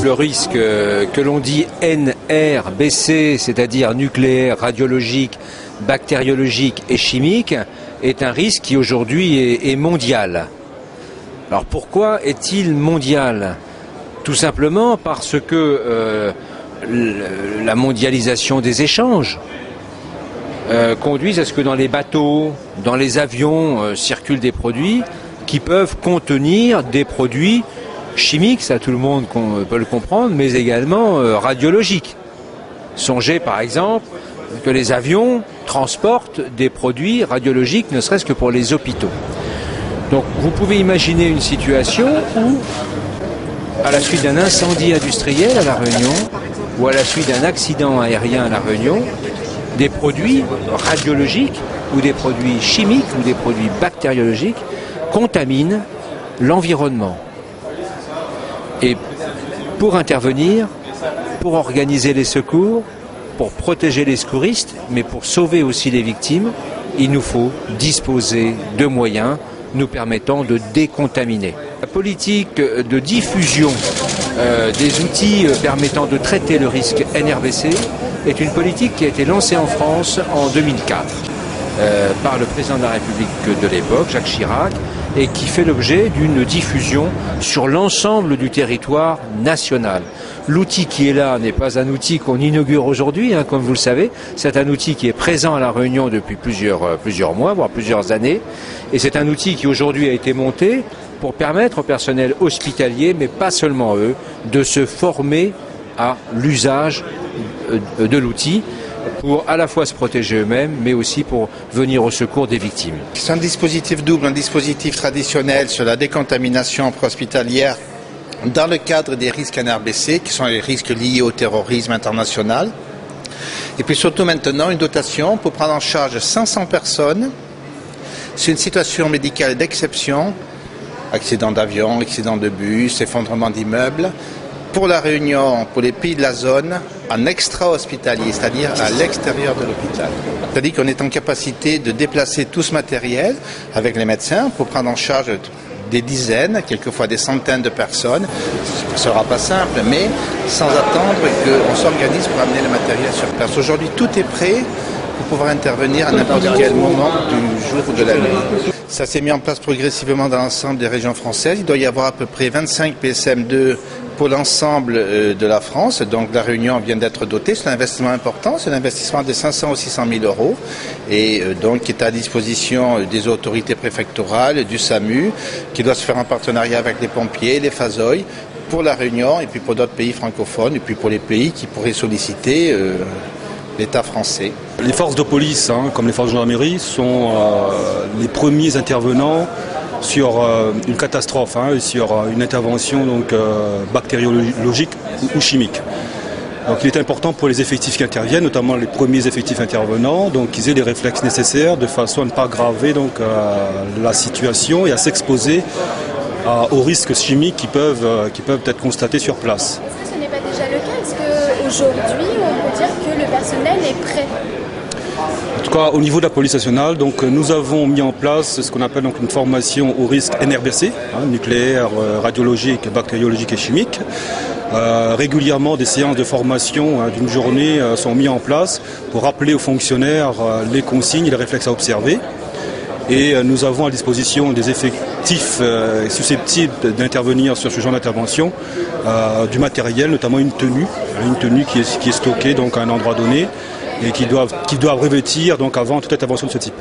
Le risque que l'on dit NRBC, c'est-à-dire nucléaire, radiologique, bactériologique et chimique, est un risque qui aujourd'hui est mondial. Alors pourquoi est-il mondial? Tout simplement parce que la mondialisation des échanges conduit à ce que dans les bateaux, dans les avions circulent des produits qui peuvent contenir des produits chimiques, ça tout le monde peut le comprendre, mais également radiologiques. Songez par exemple que les avions transportent des produits radiologiques, ne serait-ce que pour les hôpitaux. Donc vous pouvez imaginer une situation où, à la suite d'un incendie industriel à La Réunion, ou à la suite d'un accident aérien à La Réunion, des produits radiologiques, ou des produits chimiques, ou des produits bactériologiques contaminent l'environnement. Et pour intervenir, pour organiser les secours, pour protéger les secouristes, mais pour sauver aussi les victimes, il nous faut disposer de moyens nous permettant de décontaminer. La politique de diffusion des outils permettant de traiter le risque NRBC est une politique qui a été lancée en France en 2004 par le président de la République de l'époque, Jacques Chirac, et qui fait l'objet d'une diffusion sur l'ensemble du territoire national. L'outil qui est là n'est pas un outil qu'on inaugure aujourd'hui, comme vous le savez, c'est un outil qui est présent à La Réunion depuis plusieurs mois, voire plusieurs années, et c'est un outil qui aujourd'hui a été monté pour permettre au personnel hospitalier, mais pas seulement eux, de se former à l'usage de l'outil, pour à la fois se protéger eux-mêmes, mais aussi pour venir au secours des victimes. C'est un dispositif double, un dispositif traditionnel sur la décontamination préhospitalière dans le cadre des risques NRBC, qui sont les risques liés au terrorisme international. Et puis surtout maintenant, une dotation pour prendre en charge 500 personnes sur une situation médicale d'exception, accident d'avion, accident de bus, effondrement d'immeubles, pour La Réunion, pour les pays de la zone, en extra-hospitalier, c'est-à-dire à l'extérieur de l'hôpital. C'est-à-dire qu'on est en capacité de déplacer tout ce matériel avec les médecins pour prendre en charge des dizaines, quelquefois des centaines de personnes. Ce ne sera pas simple, mais sans attendre qu'on s'organise pour amener le matériel sur place. Aujourd'hui, tout est prêt pour pouvoir intervenir à n'importe quel moment du jour ou de la nuit. Ça s'est mis en place progressivement dans l'ensemble des régions françaises. Il doit y avoir à peu près 25 PSM2 pour l'ensemble de la France. Donc la Réunion vient d'être dotée. C'est un investissement important. C'est un investissement de 500 ou 600 000 euros et donc qui est à disposition des autorités préfectorales, du SAMU, qui doit se faire en partenariat avec les pompiers, les FASOI, pour la Réunion et puis pour d'autres pays francophones et puis pour les pays qui pourraient solliciter l'État français. Les forces de police, comme les forces de gendarmerie, sont les premiers intervenants sur une catastrophe, sur une intervention bactériologique ou chimique. Donc il est important pour les effectifs qui interviennent, notamment les premiers effectifs intervenants, qu'ils aient les réflexes nécessaires de façon à ne pas aggraver la situation et à s'exposer aux risques chimiques qui peuvent être constatés sur place. Ce n'est pas déjà le cas. Est-ce qu'aujourd'hui, on peut dire que le personnel est prêt? En tout cas, au niveau de la police nationale, nous avons mis en place ce qu'on appelle une formation au risque NRBC, nucléaire, radiologique, bactériologique et chimique. Régulièrement, des séances de formation d'une journée sont mises en place pour rappeler aux fonctionnaires les consignes et les réflexes à observer. Et nous avons à disposition des effectifs susceptibles d'intervenir sur ce genre d'intervention, du matériel, notamment une tenue qui est stockée à un endroit donné et qui doivent revêtir avant toute intervention de ce type.